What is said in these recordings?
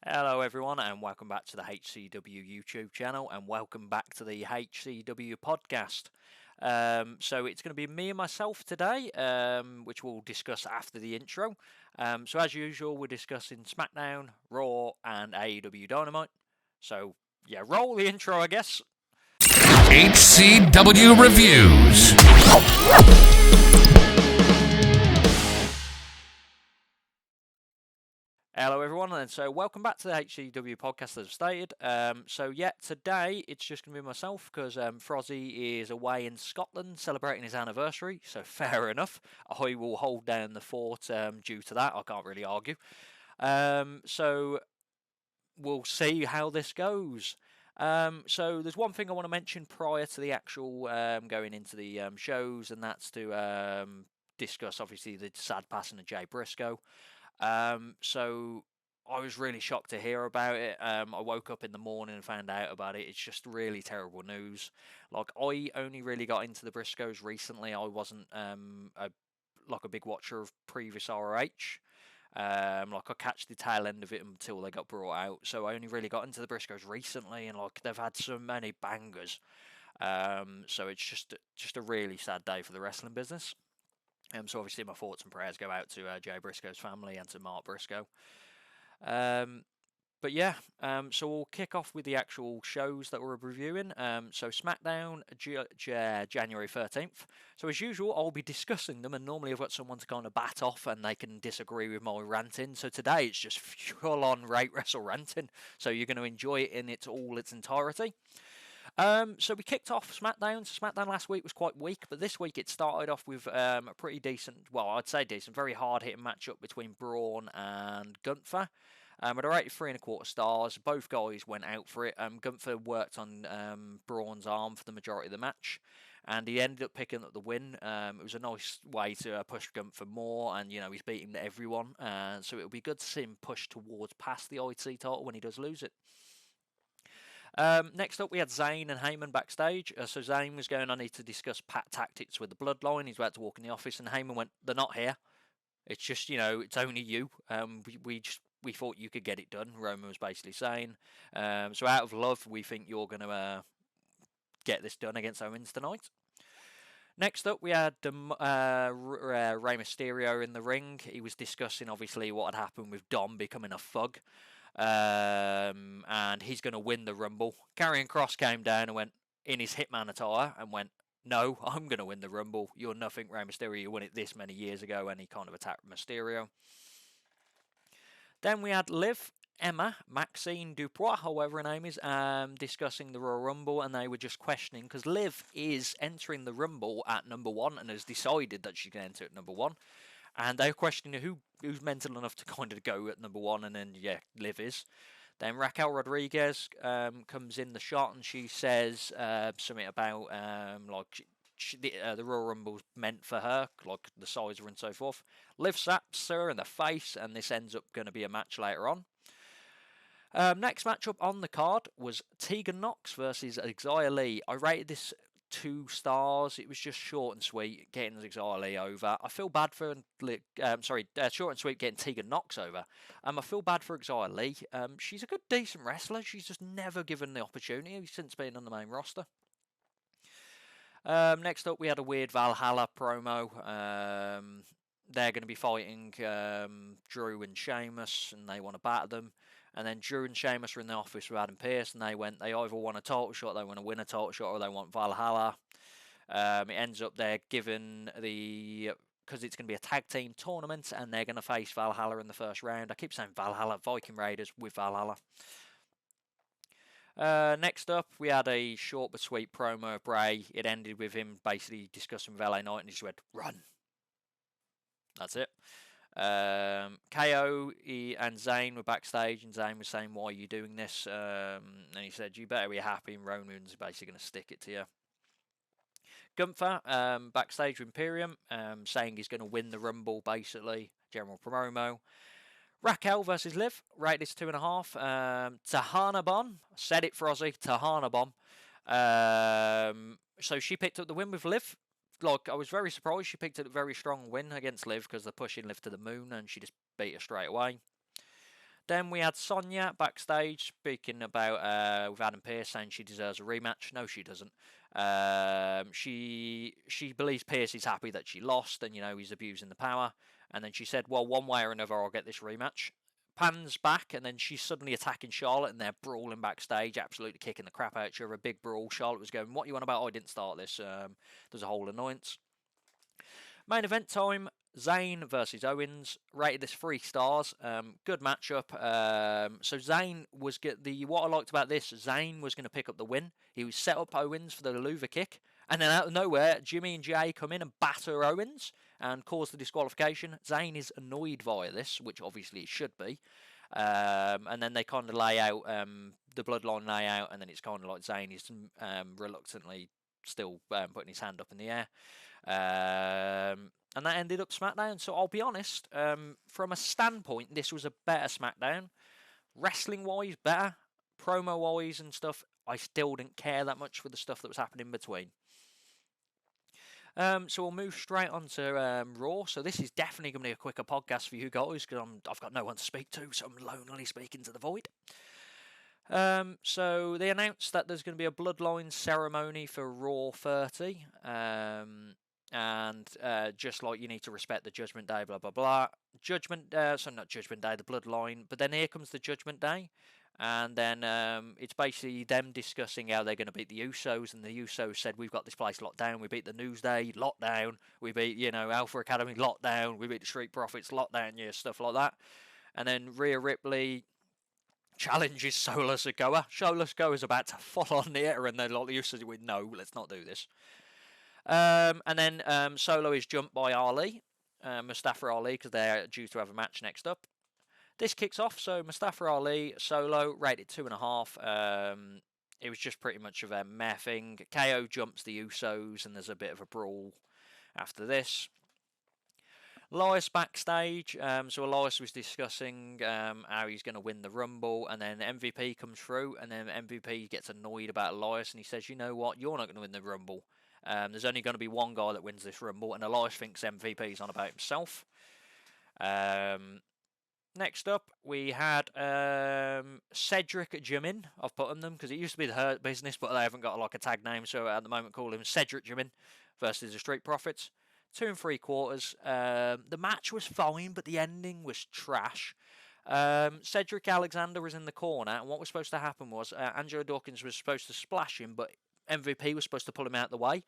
Hello, everyone, and welcome back to the HCW YouTube channel, and welcome back to the HCW Podcast. So it's going to be me and myself today, which we'll discuss after the intro. So as usual, we're discussing Smackdown, Raw, and AEW Dynamite. So yeah, roll the intro, I guess. HCW Reviews. Hello, everyone, and so welcome back to the HCW Podcast, as stated. Today it's just going to be myself because Frozzy is away in Scotland celebrating his anniversary, so fair enough. I will hold down the fort due to that. I can't really argue. So we'll see how this goes. So there's one thing I want to mention prior to the actual going into the shows, and that's to discuss, obviously, the sad passing of Jay Briscoe. So I was really shocked to hear about it. I woke up in the morning and found out about it. It's just really terrible news. Like, I only really got into the Briscoes recently. I wasn't a big watcher of previous ROH. I catch the tail end of it until they got brought out. So I only really got into the Briscoes recently, and they've had so many bangers. So it's just a really sad day for the wrestling business. So obviously my thoughts and prayers go out to Jay Briscoe's family and to Mark Briscoe. So we'll kick off with the actual shows that we're reviewing. So Smackdown, January 13th. So as usual, I'll be discussing them, and normally I've got someone to kind of bat off and they can disagree with my ranting. So today it's just full-on Rate Wrestle ranting. So you're going to enjoy it in its entirety. So we kicked off SmackDown. So SmackDown last week was quite weak, but this week it started off with a pretty decent, well, I'd say decent, very hard-hitting matchup between Braun and Gunther. At a rate of 3.25 stars, both guys went out for it. Gunther worked on Braun's arm for the majority of the match, and he ended up picking up the win. It was a nice way to push Gunther more, and he's beating everyone. So it'll be good to see him push towards past the IC title when he does lose it. Next up, we had Zayn and Heyman backstage. So Zayn was going, I need to discuss tactics with the Bloodline. He's about to walk in the office, and Heyman went, they're not here. It's just, it's only you. We thought you could get it done, Roman was basically saying. So out of love, we think you're going to get this done against Owens tonight. Next up, we had Rey Mysterio in the ring. He was discussing, obviously, what had happened with Dom becoming a thug. And he's going to win the Rumble. Karrion Kross came down and went in his Hitman attire and went, no, I'm going to win the Rumble. You're nothing, Rey Mysterio. You won it this many years ago, and he kind of attacked Mysterio. Then we had Liv, Emma, Maxine Duprois, however her name is, discussing the Royal Rumble, and they were just questioning, because Liv is entering the Rumble at number 1 and has decided that she's going to enter at number 1. And they were questioning who's mental enough to kind of go at number 1, and then, Liv is. Then Raquel Rodriguez comes in the shot, and she says something about the Royal Rumble's meant for her, like the size and so forth. Liv slaps her in the face, and this ends up going to be a match later on. Next matchup on the card was Tegan Nox versus Xia Li. I rated this 2 stars. It was just short and sweet, getting Xia Li over. I feel bad for short and sweet getting Tegan Nox over. I feel bad for Xia Li. She's a good, decent wrestler. She's just never given the opportunity since being on the main roster. Next up, we had a weird Valhalla promo. They're going to be fighting Drew and Sheamus, and they want to batter them. And then Drew and Sheamus were in the office with Adam Pearce, and they either want a title shot, they want to win a title shot, or they want Valhalla. It ends up they're given because it's going to be a tag team tournament, and they're going to face Valhalla in the first round. I keep saying Valhalla, Viking Raiders with Valhalla. Next up, we had a short but sweet promo of Bray. It ended with him basically discussing with LA Knight, and he just went, run. That's it. KO and Zayn were backstage, and Zayn was saying, why are you doing this? And he said, you better be happy, and Roman's basically going to stick it to you. Gunther, backstage with Imperium, saying he's going to win the Rumble, basically. General promo. Raquel versus Liv, rated is 2.5. Tahana Bomb, said it for Ozzy, Tahana Bomb. So she picked up the win with Liv. I was very surprised she picked up a very strong win against Liv because they're pushing Liv to the moon, and she just beat her straight away. Then we had Sonya backstage speaking about with Adam Pearce, saying she deserves a rematch. No, she doesn't. She believes Pearce is happy that she lost, and he's abusing the power. And then she said, "Well, one way or another, I'll get this rematch." Pans back, and then she's suddenly attacking Charlotte, and they're brawling backstage, absolutely kicking the crap out of each other. A big brawl. Charlotte was going, "What you on about? I didn't start this." There's a whole annoyance. Main event time. Zayn versus Owens. Rated this 3 stars. Good matchup. So Zayn was what I liked about this. Zayn was going to pick up the win. He was set up Owens for the Luva kick, and then out of nowhere, Jimmy and Jay come in and batter Owens and cause the disqualification. Zayn is annoyed via this, which obviously it should be. And then they kind of lay out the bloodline layout, and then it's kind of like Zayn is reluctantly still putting his hand up in the air. And that ended up Smackdown. So I'll be honest, from a standpoint, this was a better Smackdown. Wrestling-wise, better. Promo-wise and stuff, I still didn't care that much for the stuff that was happening in between. So we'll move straight on to Raw. So this is definitely going to be a quicker podcast for you guys, because I've got no one to speak to, so I'm lonely speaking to the void. So they announced that there's going to be a Bloodline ceremony for Raw 30. And just like you need to respect the Judgment Day, blah, blah, blah. Not Judgment Day, the Bloodline. But then here comes the Judgment Day. And then it's basically them discussing how they're going to beat the Usos. And the Usos said, we've got this place locked down. We beat the Newsday, locked down. We beat, Alpha Academy, locked down. We beat the Street Profits, locked down, stuff like that. And then Rhea Ripley challenges Solo Sikoa. Solo Sikoa's about to fall on the air, and then like the Usos went, no, let's not do this. And then Solo is jumped by Ali, Mustafa Ali, because they're due to have a match next up. This kicks off, so Mustafa Ali, Solo, rated 2.5. It was just pretty much of a meh thing. KO jumps the Usos, and there's a bit of a brawl after this. Elias backstage, so Elias was discussing how he's going to win the Rumble, and then MVP comes through, and then MVP gets annoyed about Elias, and he says, you know what, you're not going to win the Rumble. There's only going to be one guy that wins this Rumble, and Elias thinks MVP's on about himself. Next up, we had Cedric Jimin. I've put on them because it used to be the Hurt Business, but they haven't got like a tag name, so at the moment call him Cedric Jimin versus the Street Profits. 2 3/4. The match was fine, but the ending was trash. Cedric Alexander was in the corner, and what was supposed to happen was Angelo Dawkins was supposed to splash him, but MVP was supposed to pull him out of the way.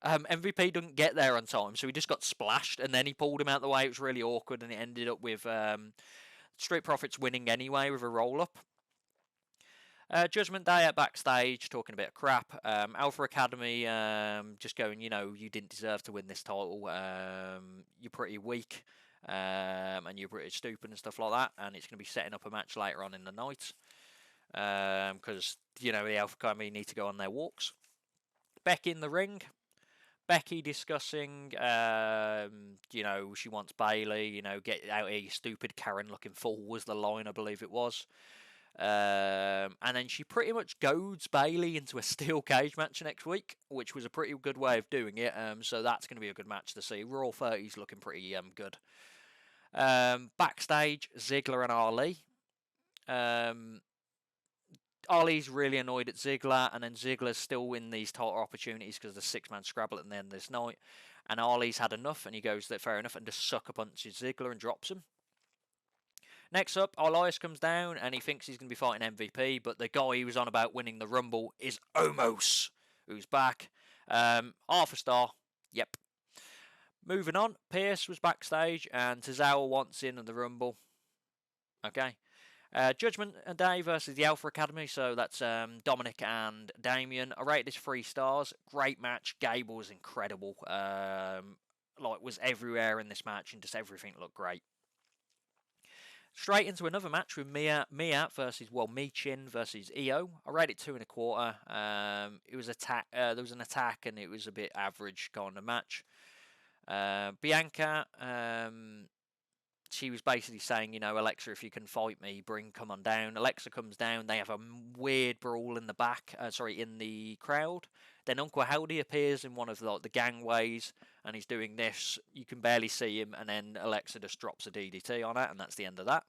MVP didn't get there on time, so he just got splashed, and then he pulled him out of the way. It was really awkward, and it ended up with Street Profits winning anyway with a roll-up. Judgment Day at backstage, talking a bit of crap. Alpha Academy just going, you didn't deserve to win this title. You're pretty weak, and you're pretty stupid and stuff like that, and it's going to be setting up a match later on in the night. Because, the Alpha Academy need to go on their walks. Becky in the ring. Becky discussing, she wants Bayley, get out here, you stupid Karen looking fool was the line, I believe it was. And then she pretty much goads Bayley into a steel cage match next week, which was a pretty good way of doing it. So that's going to be a good match to see. Raw 30's looking pretty good. Backstage, Ziggler and Ali. Ali's really annoyed at Ziggler, and then Ziggler's still in these title opportunities because of the 6-man Scrabble at the end of this night. And Ali's had enough, and he goes there fair enough and just sucker punches Ziggler and drops him. Next up, Elias comes down, and he thinks he's going to be fighting MVP, but the guy he was on about winning the Rumble is Omos, who's back. Half a star. Yep. Moving on, Pearce was backstage, and Tozawa wants in on the Rumble. Okay. Judgment Day versus the Alpha Academy, so that's Dominic and Damien. I rate this 3 stars. Great match. Gable was incredible. Was everywhere in this match, and just everything looked great. Straight into another match with Michin versus Io. I rate it 2 1/4. It was there was an attack, and it was a bit average kind of match. Bianca, she was basically saying, Alexa, if you can fight me, come on down. Alexa comes down. They have a weird brawl in the crowd. Then Uncle Howdy appears in one of the gangways, and he's doing this. You can barely see him, and then Alexa just drops a DDT on it, and that's the end of that.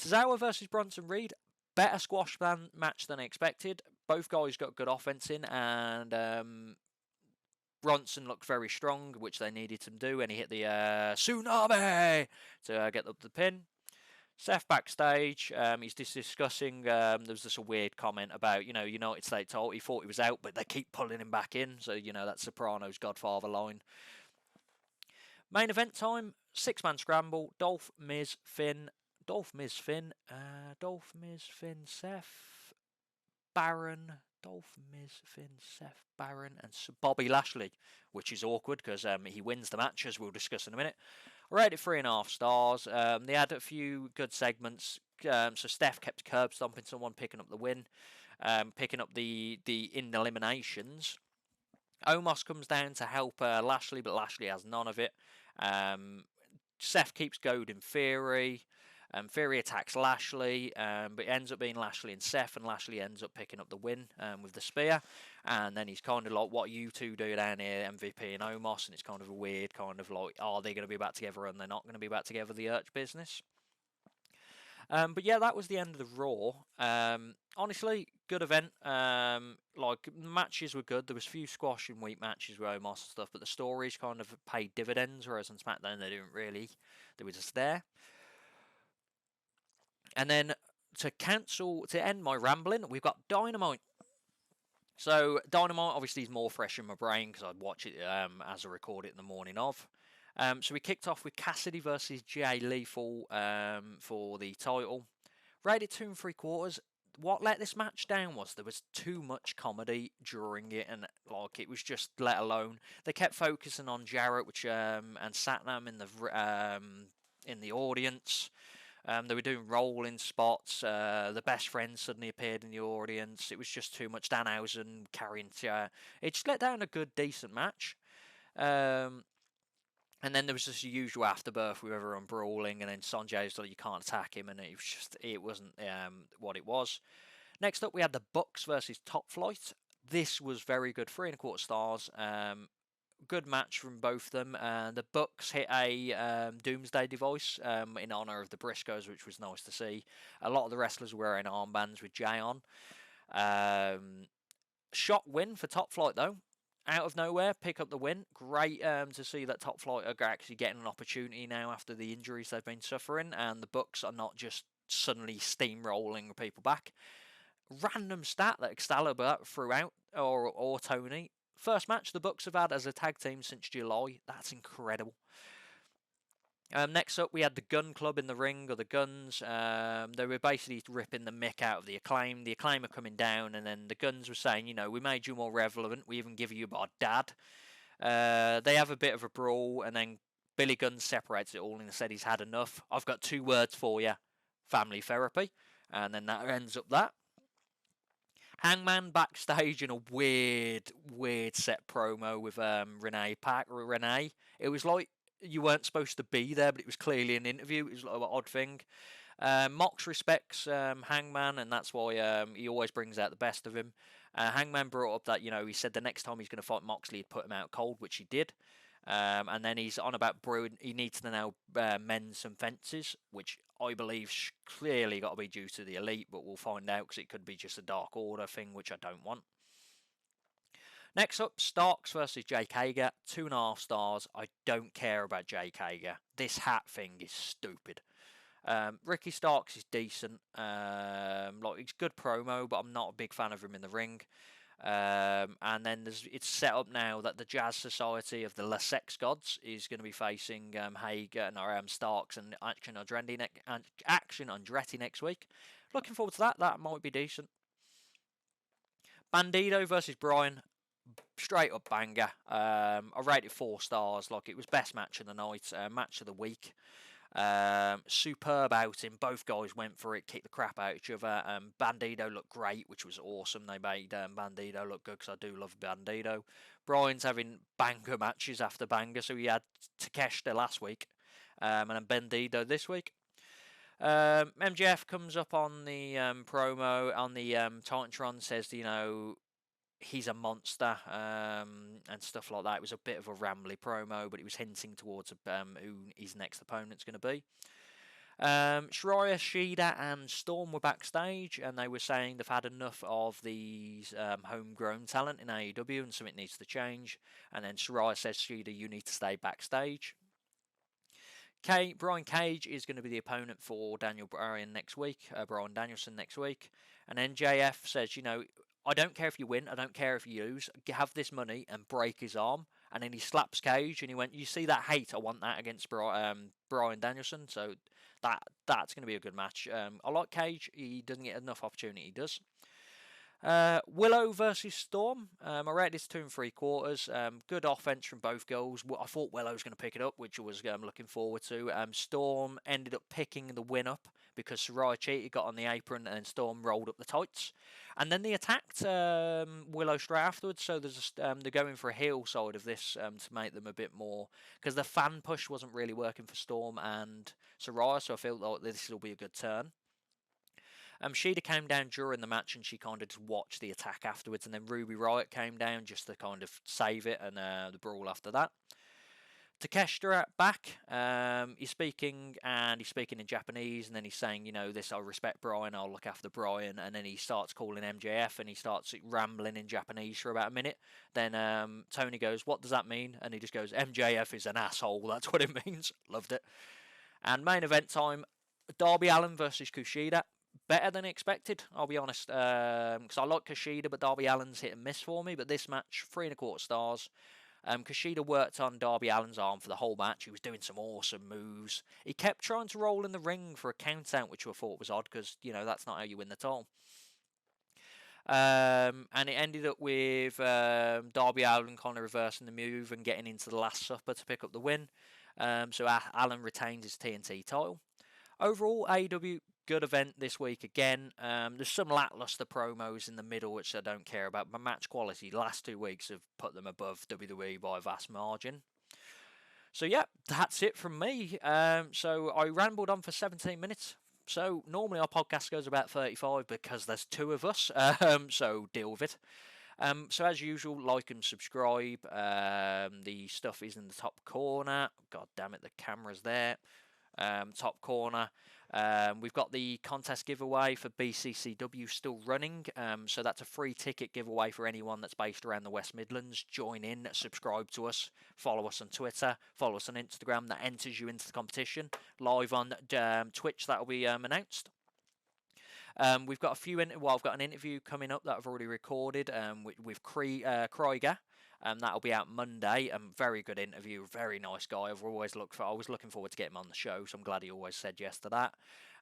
Tozawa versus Bronson Reed. Better squash match than I expected. Both guys got good offense in, and Bronson looked very strong, which they needed him to do, and he hit the tsunami to get up the pin. Seth backstage, he's just discussing, there was just a weird comment about, United States title. He thought he was out, but they keep pulling him back in. So, that's Sopranos Godfather line. Main event time, 6-man scramble, Dolph, Miz, Finn, Seth, Baron, and Bobby Lashley, which is awkward because he wins the match, as we'll discuss in a minute. Rated 3.5 stars. They had a few good segments. So Steph kept curb stomping someone, picking up the win, picking up the in eliminations. Omos comes down to help Lashley, but Lashley has none of it. Seth keeps goading Theory. Theory attacks Lashley, but it ends up being Lashley and Seth, and Lashley ends up picking up the win with the spear. And then he's kind of like, what you two do down here, MVP and Omos, and it's kind of a weird kind of like, are they going to be back together and they're not going to be back together, the Urch business. But yeah, that was the end of the Raw. Honestly, good event. Matches were good. There was a few squash and weak matches with Omos and stuff, but the stories kind of paid dividends, whereas on SmackDown they didn't really. They were just there. And then to end my rambling, we've got Dynamite. So Dynamite obviously is more fresh in my brain because I'd watch it as I record it in the morning of. So we kicked off with Cassidy versus Jay Lethal for the title. Rated 2 3/4. What let this match down was there was too much comedy during it, and it was just let alone. They kept focusing on Jarrett, and Satnam in the audience. They were doing rolling spots. The best friend suddenly appeared in the audience. It was just too much. Danhausen carrying. It just let down a good, decent match. And then there was just the usual afterbirth with everyone brawling, and then Sanjay's like, you can't attack him, and it wasn't what it was. Next up, we had the Bucks versus Top Flight. This was very good, 3.25 stars. Good match from both of them. The Bucks hit a Doomsday device in honour of the Briscoes, which was nice to see. A lot of the wrestlers were wearing armbands with Jay on. Shock win for Top Flight, though. Out of nowhere, pick up the win. Great to see that Top Flight are actually getting an opportunity now after the injuries they've been suffering, and the Bucks are not just suddenly steamrolling people back. Random stat that Excalibur threw out, or Tony. First match the Bucks have had as a tag team since July. That's incredible. Next up, we had the Gun Club in the ring, or the Guns. They were basically ripping the mick out of the Acclaim. The Acclaim are coming down, and then the Guns were saying, we made you more relevant. We even give you our dad. They have a bit of a brawl, and then Billy Gunn separates it all and said he's had enough. I've got 2 words for you. Family therapy. And then that ends up that. Hangman backstage in a weird set promo with Renee. It was like you weren't supposed to be there, but it was clearly an interview. It was like an odd thing. Mox respects Hangman, and that's why he always brings out the best of him. Hangman brought up that, he said the next time he's going to fight Moxley, he'd put him out cold, which he did. And then he's on about brewing. He needs to now mend some fences, which I believe clearly got to be due to the Elite, but we'll find out because it could be just a Dark Order thing, which I don't want. Next up, Starks versus Jake Hager, 2.5 stars. I don't care about Jake Hager. This hat thing is stupid. Ricky Starks is decent. It's good promo, but I'm not a big fan of him in the ring. And then it's set up now that the Jazz Society of the La Sex Gods is going to be facing Hager and Starks and Action Andretti next week. Looking forward to that. That might be decent. Bandido versus Bryan. Straight up banger. I rated 4 stars. It was best match of the night, match of the week. Superb outing. Both guys went for it, kicked the crap out of each other. Bandido looked great, which was awesome. They made Bandido look good because I do love Bandido. Bryan's having banger matches after banger, so he had Takeshita last week, and then Bandido this week. MJF comes up on the promo on the Titantron, says he's a monster and stuff like that. It was a bit of a rambly promo, but it was hinting towards who his next opponent's going to be. Shiraya, Shida, and Storm were backstage, and they were saying they've had enough of these homegrown talent in AEW, and something needs to change. And then Shiraya says, Shida, you need to stay backstage. Brian Cage is going to be the opponent for Daniel Bryan next week, Bryan Danielson next week. And MJF says, I don't care if you win, I don't care if you lose, have this money and break his arm. And then he slaps Cage, and he went, you see that hate, I want that against Bryan Danielson. So that's going to be a good match. I like Cage, he doesn't get enough opportunity, he does. Willow versus Storm. I rated this 2 3/4. Good offense from both girls. I thought Willow was going to pick it up, which I was looking forward to. Storm ended up picking the win up because Saraya cheated, got on the apron, and then Storm rolled up the tights. And then they attacked Willow straight afterwards. So they're going for a heel side of this to make them a bit more, because the fan push wasn't really working for Storm and Saraya. So I feel like this will be a good turn. Shida came down during the match, and she kind of just watched the attack afterwards, and then Ruby Riott came down just to kind of save it, and the brawl after that. Takeshita back, he's speaking in Japanese, and then he's saying, this, I respect Bryan, I'll look after Bryan, and then he starts calling MJF, and he starts rambling in Japanese for about a minute. Then Tony goes, what does that mean? And he just goes, MJF is an asshole, that's what it means. Loved it. And main event time, Darby Allin versus Kushida. Better than expected, I'll be honest, because I like Kushida, but Darby Allin's hit and miss for me. But this match, 3 1/4 stars. Kushida worked on Darby Allin's arm for the whole match. He was doing some awesome moves. He kept trying to roll in the ring for a count out, which I thought was odd, because, that's not how you win the title. And it ended up with Darby Allin kind of reversing the move and getting into the Last Supper to pick up the win. So Allin retains his TNT title. Overall, AEW, good event this week again. There's some lackluster promos in the middle, which I don't care about. But match quality, the last 2 weeks have put them above WWE by a vast margin. So yeah, that's it from me. So I rambled on for 17 minutes. So normally our podcast goes about 35 because there's 2 of us. So deal with it. So as usual, like and subscribe. The stuff is in the top corner. God damn it, the camera's there. Top corner. We've got the contest giveaway for BCCW still running, so that's a free ticket giveaway for anyone that's based around the West Midlands. Join in, subscribe to us, follow us on Twitter, follow us on Instagram. That enters you into the competition. Live on Twitch, that'll be announced. We've got I've got an interview coming up that I've already recorded with Krieger. That'll be out Monday. Very good interview, very nice guy. I was looking forward to getting him on the show, so I'm glad he always said yes to that.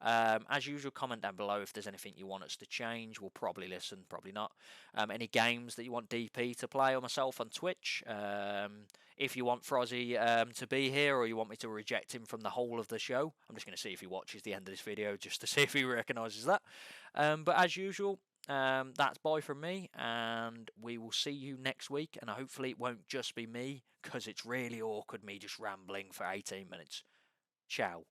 As usual, comment down below if there's anything you want us to change. We'll probably listen, probably not. Any games that you want DP to play or myself on Twitch. If you want Frozzy to be here, or you want me to reject him from the whole of the show, I'm just going to see if he watches the end of this video just to see if he recognises that. But as usual, that's bye from me, and we will see you next week. And hopefully it won't just be me, because it's really awkward me just rambling for 18 minutes. Ciao.